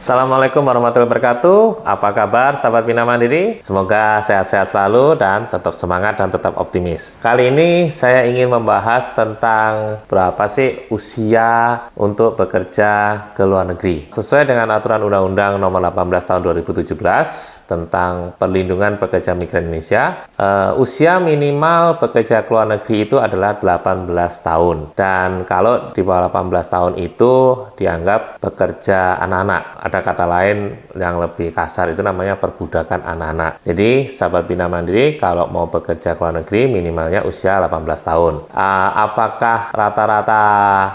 Assalamualaikum warahmatullahi wabarakatuh. Apa kabar sahabat Bina Mandiri? Semoga sehat-sehat selalu dan tetap semangat dan tetap optimis. Kali ini saya ingin membahas tentang berapa sih usia untuk bekerja ke luar negeri. Sesuai dengan aturan Undang-Undang Nomor 18 Tahun 2017 tentang perlindungan pekerja migran Indonesia, usia minimal bekerja ke luar negeri itu adalah 18 tahun. Dan kalau di bawah 18 tahun itu dianggap bekerja anak-anak. Ada kata lain yang lebih kasar itu namanya perbudakan anak-anak. Jadi sahabat Bina Mandiri kalau mau bekerja ke luar negeri minimalnya usia 18 tahun. Apakah rata-rata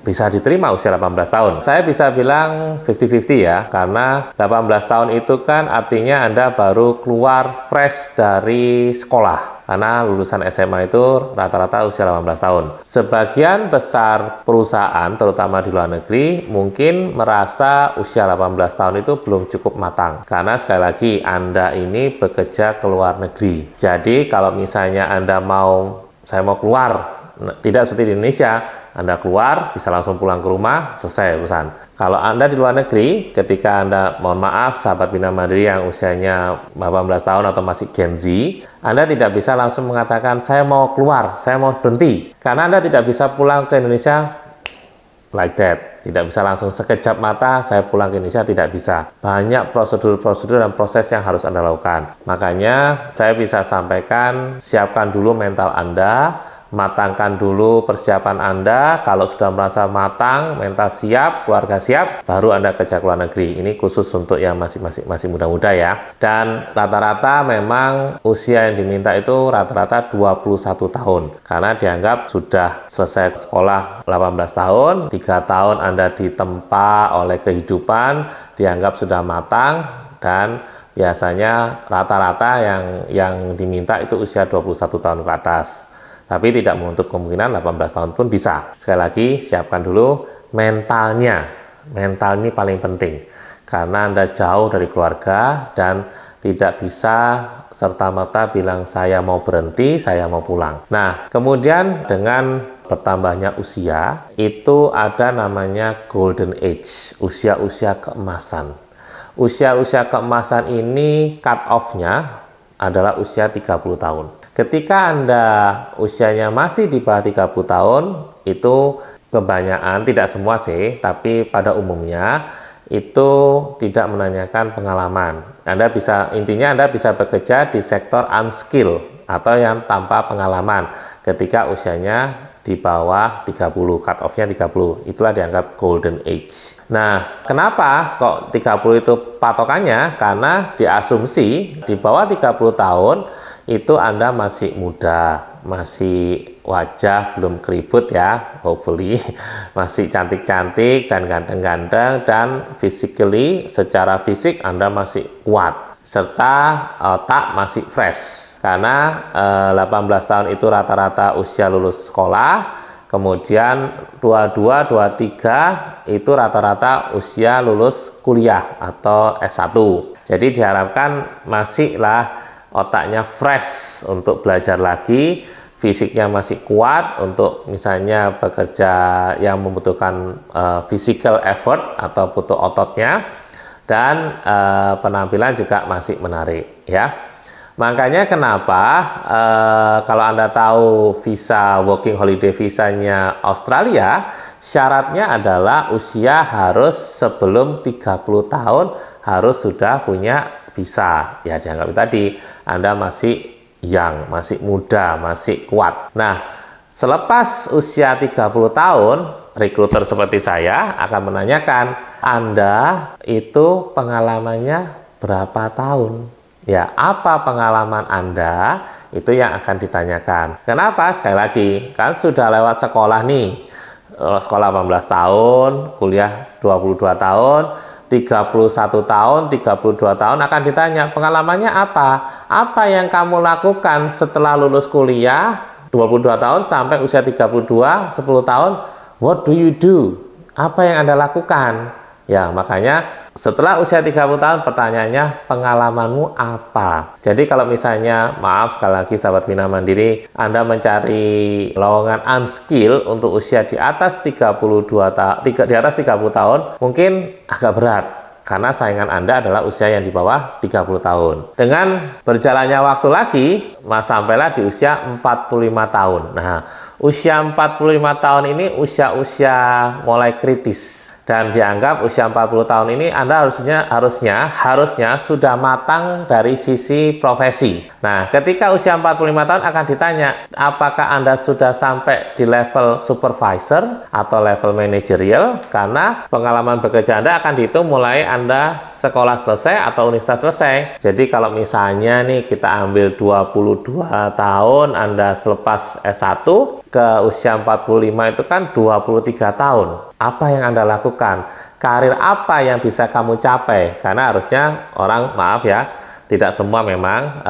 bisa diterima usia 18 tahun? Saya bisa bilang 50-50 ya, karena 18 tahun itu kan artinya Anda baru keluar fresh dari sekolah. Karena lulusan SMA itu rata-rata usia 18 tahun. Sebagian besar perusahaan, terutama di luar negeri, mungkin merasa usia 18 tahun itu belum cukup matang. Karena sekali lagi, Anda ini bekerja ke luar negeri. Jadi kalau misalnya saya mau keluar, tidak seperti di Indonesia, Anda keluar, bisa langsung pulang ke rumah, selesai urusan. Kalau Anda di luar negeri, ketika Anda, mohon maaf, sahabat Bina Mandiri yang usianya 18 tahun atau masih Gen Z, Anda tidak bisa langsung mengatakan, saya mau keluar, saya mau berhenti. Karena Anda tidak bisa pulang ke Indonesia like that. Tidak bisa langsung sekejap mata, saya pulang ke Indonesia, tidak bisa. Banyak prosedur-prosedur dan proses yang harus Anda lakukan. Makanya, saya bisa sampaikan, siapkan dulu mental Anda, matangkan dulu persiapan Anda. Kalau sudah merasa matang, mental siap, keluarga siap, baru Anda kerja ke luar negeri. Ini khusus untuk yang masih muda-muda ya. Dan rata-rata memang usia yang diminta itu rata-rata 21 tahun. Karena dianggap sudah selesai sekolah 18 tahun, 3 tahun Anda ditempa oleh kehidupan, dianggap sudah matang, dan biasanya rata-rata yang diminta itu usia 21 tahun ke atas. Tapi tidak menutup kemungkinan 18 tahun pun bisa. Sekali lagi, siapkan dulu mentalnya. Mental ini paling penting. Karena Anda jauh dari keluarga dan tidak bisa serta-merta bilang saya mau berhenti, saya mau pulang. Nah, kemudian dengan bertambahnya usia, itu ada namanya golden age, usia-usia keemasan. Usia-usia keemasan ini cut off-nya adalah usia 30 tahun. Ketika Anda usianya masih di bawah 30 tahun, itu kebanyakan, tidak semua sih, tapi pada umumnya itu tidak menanyakan pengalaman. Intinya Anda bisa bekerja di sektor unskill atau yang tanpa pengalaman ketika usianya di bawah 30, cut off-nya 30. Itulah dianggap golden age. Nah, kenapa kok 30 itu patokannya? Karena diasumsi di bawah 30 tahun itu Anda masih muda, masih wajah belum keriput ya, hopefully, masih cantik-cantik dan ganteng-ganteng, dan physically, secara fisik Anda masih kuat, serta otak masih fresh. Karena 18 tahun itu rata-rata usia lulus sekolah, kemudian 22, 23 itu rata-rata usia lulus kuliah atau S1. Jadi diharapkan masihlah otaknya fresh untuk belajar lagi, fisiknya masih kuat untuk misalnya bekerja yang membutuhkan physical effort atau butuh ototnya, dan penampilan juga masih menarik ya. Makanya kenapa kalau Anda tahu visa working holiday visanya Australia, syaratnya adalah usia harus sebelum 30 tahun harus sudah punya visa. Ya dianggap tadi Anda masih young, masih muda, masih kuat. Nah, selepas usia 30 tahun, rekruter seperti saya akan menanyakan, Anda itu pengalamannya berapa tahun? Ya, apa pengalaman Anda? Itu yang akan ditanyakan. Kenapa? Sekali lagi, kan sudah lewat sekolah nih. Sekolah 18 tahun, kuliah 22 tahun, 31 tahun, 32 tahun akan ditanya, pengalamannya apa? Apa yang kamu lakukan setelah lulus kuliah 22 tahun sampai usia 32, 10 tahun? What do you do? Apa yang Anda lakukan? Ya, makanya setelah usia 30 tahun pertanyaannya, pengalamanmu apa? Jadi kalau misalnya, maaf sekali lagi sahabat Bina Mandiri, Anda mencari lowongan unskill untuk usia di atas 30 tahun, mungkin agak berat. karena saingan Anda adalah usia yang di bawah 30 tahun. Dengan berjalannya waktu lagi, sampailah di usia 45 tahun. Nah, usia 45 tahun ini usia-usia mulai kritis. Dan dianggap usia 40 tahun ini Anda harusnya sudah matang dari sisi profesi. Nah, ketika usia 45 tahun akan ditanya, apakah Anda sudah sampai di level supervisor atau level manajerial? Karena pengalaman bekerja Anda akan dihitung mulai Anda sekolah selesai atau universitas selesai. Jadi kalau misalnya nih kita ambil 22 tahun Anda selepas S1 ke usia 45 itu kan 23 tahun. Apa yang Anda lakukan? Karir apa yang bisa kamu capai? Karena harusnya orang, maaf ya, tidak semua memang,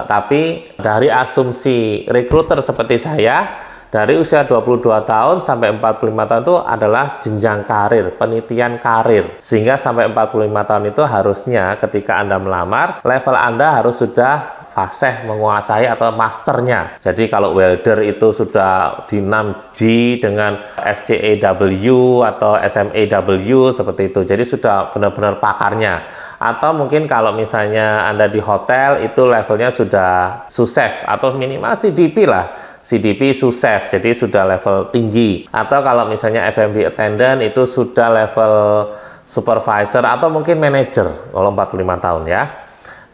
tapi dari asumsi recruiter seperti saya, dari usia 22 tahun sampai 45 tahun itu adalah jenjang karir, penelitian karir. Sehingga sampai 45 tahun itu harusnya ketika Anda melamar, level Anda harus sudah fasih menguasai atau masternya. Jadi kalau welder itu sudah di 6G dengan FCAW atau SMAW seperti itu. Jadi sudah benar-benar pakarnya. Atau mungkin kalau misalnya Anda di hotel itu levelnya sudah sous-chef atau minimal CDP lah. CDP sous-chef, jadi sudah level tinggi. Atau kalau misalnya F&B attendant itu sudah level supervisor atau mungkin manager kalau 45 tahun ya.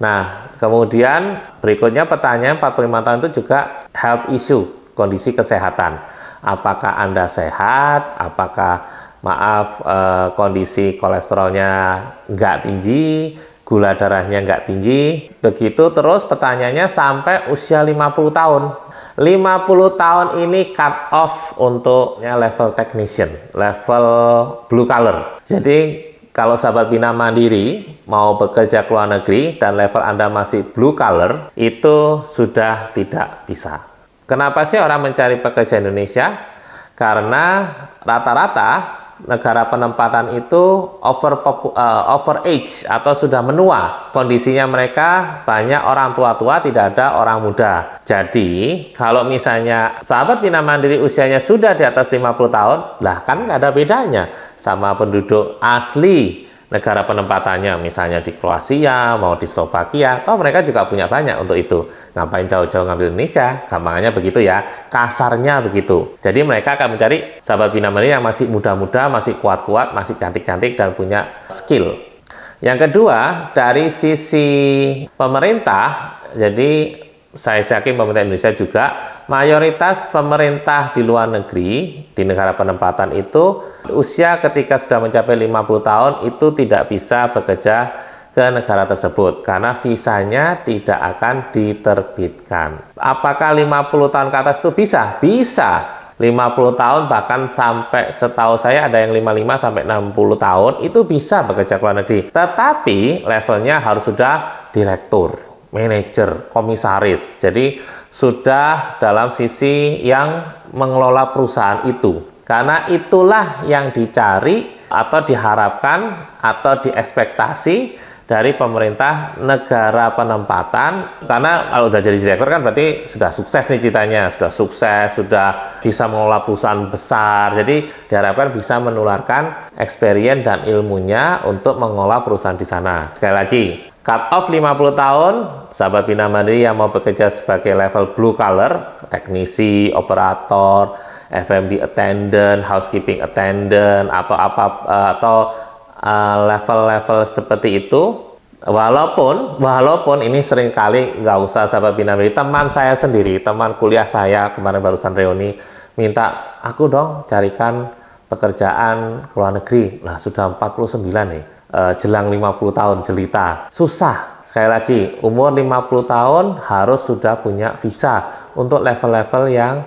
Nah, kemudian berikutnya pertanyaan 45 tahun itu juga health issue, kondisi kesehatan. Apakah Anda sehat? Apakah kondisi kolesterolnya nggak tinggi, gula darahnya nggak tinggi? Begitu terus pertanyaannya sampai usia 50 tahun. 50 tahun ini cut off untuk level technician, level blue collar. Jadi kalau sahabat Bina Mandiri mau bekerja ke luar negeri dan level Anda masih blue collar, itu sudah tidak bisa. Kenapa sih orang mencari pekerja Indonesia? Karena rata-rata negara penempatan itu over age atau sudah menua. Kondisinya mereka banyak orang tua-tua, tidak ada orang muda. Jadi, kalau misalnya sahabat Bina Mandiri usianya sudah di atas 50 tahun, lah kan nggak ada bedanya sama penduduk asli negara penempatannya, misalnya di Kroasia, mau di Slovakia, atau mereka juga punya banyak untuk itu. Ngapain jauh-jauh ngambil Indonesia? Gampangannya begitu ya, kasarnya begitu. Jadi mereka akan mencari sahabat Bina Mandiri yang masih muda-muda, masih kuat-kuat, masih cantik-cantik, dan punya skill. Yang kedua, dari sisi pemerintah, jadi saya yakin pemerintah Indonesia juga, mayoritas pemerintah di luar negeri, di negara penempatan itu, usia ketika sudah mencapai 50 tahun itu tidak bisa bekerja ke negara tersebut karena visanya tidak akan diterbitkan. Apakah 50 tahun ke atas itu bisa? Bisa. 50 tahun bahkan sampai setahu saya ada yang 55 sampai 60 tahun itu bisa bekerja ke luar negeri. Tetapi levelnya harus sudah direktur, manajer, komisaris. Jadi sudah dalam sisi yang mengelola perusahaan itu. Karena itulah yang dicari atau diharapkan atau diekspektasi dari pemerintah negara penempatan. Karena kalau udah jadi direktur kan berarti sudah sukses nih ceritanya, sudah sukses, sudah bisa mengelola perusahaan besar. Jadi diharapkan bisa menularkan experience dan ilmunya untuk mengelola perusahaan di sana. Sekali lagi, cut off 50 tahun, sahabat Bina Mandiri yang mau bekerja sebagai level blue collar, teknisi, operator, F&B attendant, housekeeping attendant, atau level-level seperti itu, walaupun ini seringkali nggak usah sahabat Bina Mandiri, teman saya sendiri, teman kuliah saya kemarin barusan reuni, minta aku dong carikan pekerjaan ke luar negeri. Nah sudah 49 nih, jelang 50 tahun jelita, susah. Sekali lagi, umur 50 tahun harus sudah punya visa untuk level-level yang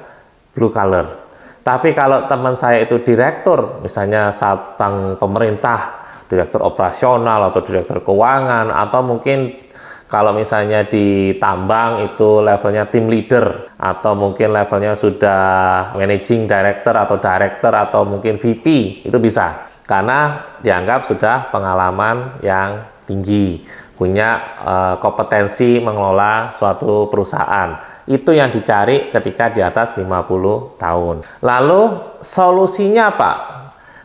blue collar. Tapi kalau teman saya itu direktur, misalnya bank pemerintah, direktur operasional atau direktur keuangan, atau mungkin kalau misalnya di tambang itu levelnya team leader, atau mungkin levelnya sudah managing director atau mungkin VP, itu bisa. Karena dianggap sudah pengalaman yang tinggi, punya kompetensi mengelola suatu perusahaan. Itu yang dicari ketika di atas 50 tahun. Lalu solusinya apa?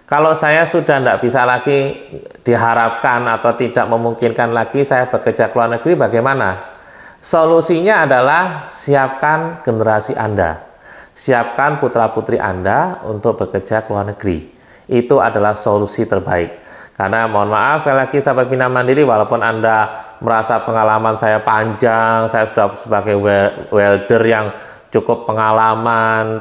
Kalau saya sudah tidak bisa lagi diharapkan atau tidak memungkinkan lagi saya bekerja ke luar negeri, bagaimana? Solusinya adalah siapkan generasi Anda. Siapkan putra-putri Anda untuk bekerja ke luar negeri. Itu adalah solusi terbaik. Karena mohon maaf sekali lagi sahabat Bina Mandiri, walaupun Anda merasa pengalaman saya panjang, saya sudah sebagai welder yang cukup pengalaman,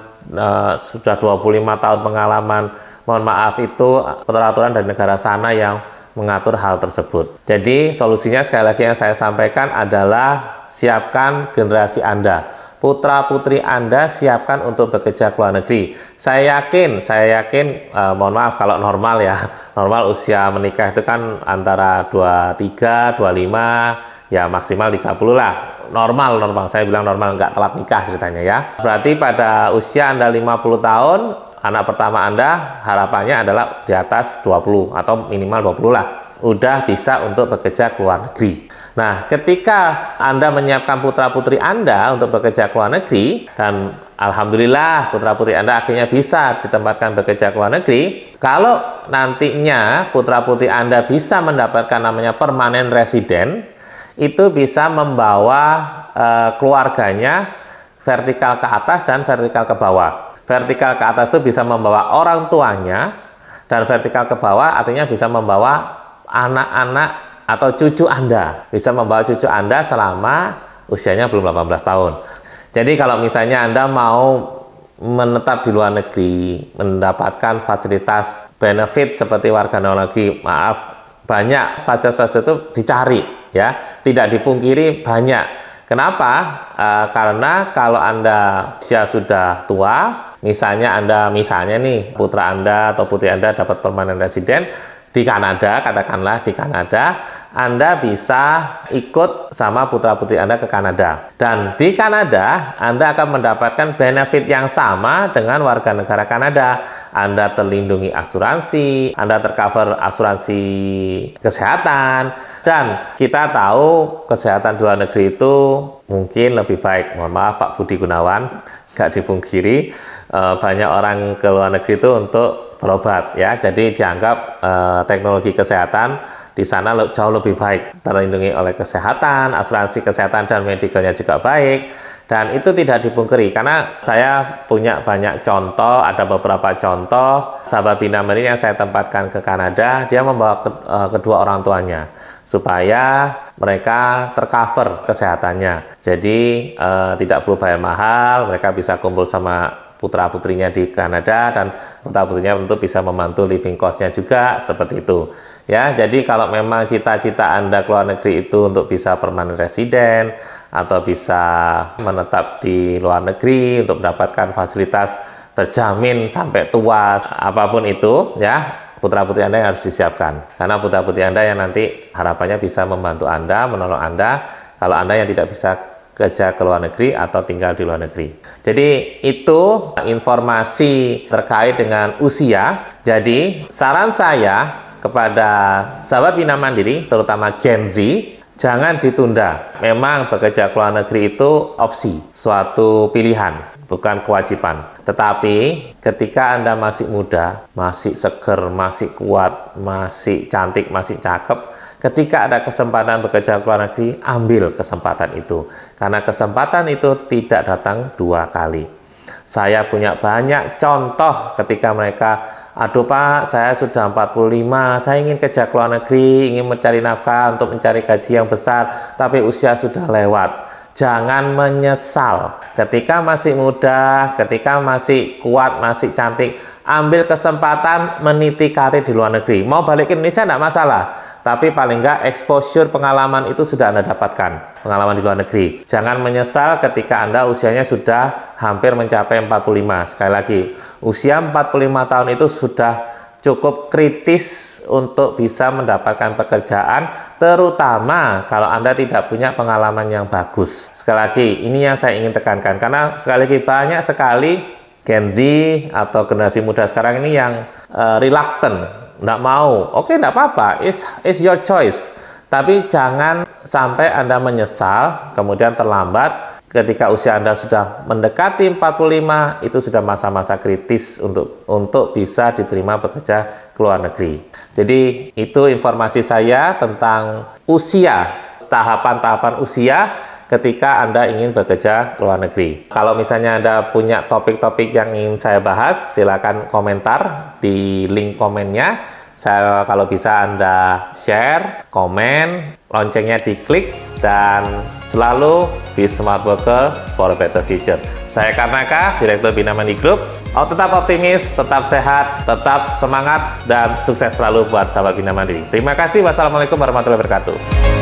sudah 25 tahun pengalaman, mohon maaf itu peraturan dari negara sana yang mengatur hal tersebut. Jadi solusinya sekali lagi yang saya sampaikan adalah siapkan generasi Anda. Putra-putri Anda siapkan untuk bekerja ke luar negeri. Saya yakin, mohon maaf kalau normal ya, normal usia menikah itu kan antara 23, 25, ya maksimal 30 lah. Normal, saya bilang normal, nggak telat nikah ceritanya ya. Berarti pada usia Anda 50 tahun, anak pertama Anda harapannya adalah di atas 20 atau minimal 20 lah. Udah bisa untuk bekerja ke luar negeri. Nah, ketika Anda menyiapkan putra-putri Anda untuk bekerja ke luar negeri, dan alhamdulillah putra-putri Anda akhirnya bisa ditempatkan bekerja ke luar negeri, kalau nantinya putra-putri Anda bisa mendapatkan namanya permanent resident, itu bisa membawa keluarganya vertikal ke atas dan vertikal ke bawah. Vertikal ke atas itu bisa membawa orang tuanya, dan vertikal ke bawah artinya bisa membawa anak-anak atau cucu Anda, bisa membawa cucu Anda selama usianya belum 18 tahun. Jadi kalau misalnya Anda mau menetap di luar negeri, mendapatkan fasilitas benefit seperti warga luar negeri, maaf, banyak fasilitas itu dicari ya, tidak dipungkiri banyak. Kenapa? Karena kalau Anda usia sudah tua, misalnya nih putra Anda atau putri Anda dapat permanent resident di Kanada, katakanlah di Kanada, Anda bisa ikut sama putra-putri Anda ke Kanada. Dan di Kanada, Anda akan mendapatkan benefit yang sama dengan warga negara Kanada. Anda terlindungi asuransi, Anda tercover asuransi kesehatan, dan kita tahu kesehatan di luar negeri itu mungkin lebih baik. Mohon maaf Pak Budi Gunawan, nggak dipungkiri, banyak orang ke luar negeri itu untuk berobat ya. Jadi dianggap teknologi kesehatan di sana jauh lebih baik, terlindungi oleh kesehatan, asuransi kesehatan dan medikalnya juga baik, dan itu tidak dipungkiri. Karena saya punya banyak contoh, ada beberapa contoh sahabat Bina Mandiri yang saya tempatkan ke Kanada, dia membawa kedua orang tuanya supaya mereka tercover kesehatannya. Jadi tidak perlu bayar mahal, mereka bisa kumpul sama putra-putrinya di Kanada, dan putra-putrinya tentu bisa membantu living cost-nya juga, seperti itu. Ya, jadi kalau memang cita-cita Anda ke luar negeri itu untuk bisa permanent resident atau bisa menetap di luar negeri untuk mendapatkan fasilitas terjamin sampai tua, apapun itu, ya, putra-putri Anda yang harus disiapkan. Karena putra-putri Anda yang nanti harapannya bisa membantu Anda, menolong Anda, kalau Anda yang tidak bisa kerja ke luar negeri atau tinggal di luar negeri. Jadi itu informasi terkait dengan usia. Jadi saran saya kepada sahabat Bina Mandiri, terutama Gen Z, jangan ditunda. Memang bekerja ke luar negeri itu opsi, suatu pilihan, bukan kewajiban. Tetapi ketika Anda masih muda, masih seger, masih kuat, masih cantik, masih cakep, ketika ada kesempatan bekerja ke luar negeri, ambil kesempatan itu. Karena kesempatan itu tidak datang dua kali. Saya punya banyak contoh ketika mereka, aduh Pak, saya sudah 45, saya ingin kerja ke luar negeri, ingin mencari nafkah untuk mencari gaji yang besar, tapi usia sudah lewat. Jangan menyesal. Ketika masih muda, ketika masih kuat, masih cantik, ambil kesempatan meniti karir di luar negeri. Mau balik ke Indonesia tidak masalah, tapi paling nggak exposure pengalaman itu sudah Anda dapatkan, pengalaman di luar negeri. Jangan menyesal ketika Anda usianya sudah hampir mencapai 45. Sekali lagi, usia 45 tahun itu sudah cukup kritis untuk bisa mendapatkan pekerjaan, terutama kalau Anda tidak punya pengalaman yang bagus. Sekali lagi, ini yang saya ingin tekankan, karena sekali lagi banyak sekali Gen Z atau generasi muda sekarang ini yang reluctant, nggak mau. Oke, nggak apa-apa, it's your choice. Tapi jangan sampai Anda menyesal, kemudian terlambat, ketika usia Anda sudah mendekati 45, itu sudah masa-masa kritis untuk bisa diterima bekerja ke luar negeri. Jadi itu informasi saya tentang usia, tahapan-tahapan usia ketika Anda ingin bekerja ke luar negeri. Kalau misalnya Anda punya topik-topik yang ingin saya bahas, silakan komentar di link komennya. Kalau bisa Anda share, komen, loncengnya diklik, dan selalu be smart worker for a better future. Saya Karnaka, Direktur Bina Mandiri Group. Tetap optimis, tetap sehat, tetap semangat, dan sukses selalu buat sahabat Bina Mandiri. Terima kasih. Wassalamualaikum warahmatullahi wabarakatuh.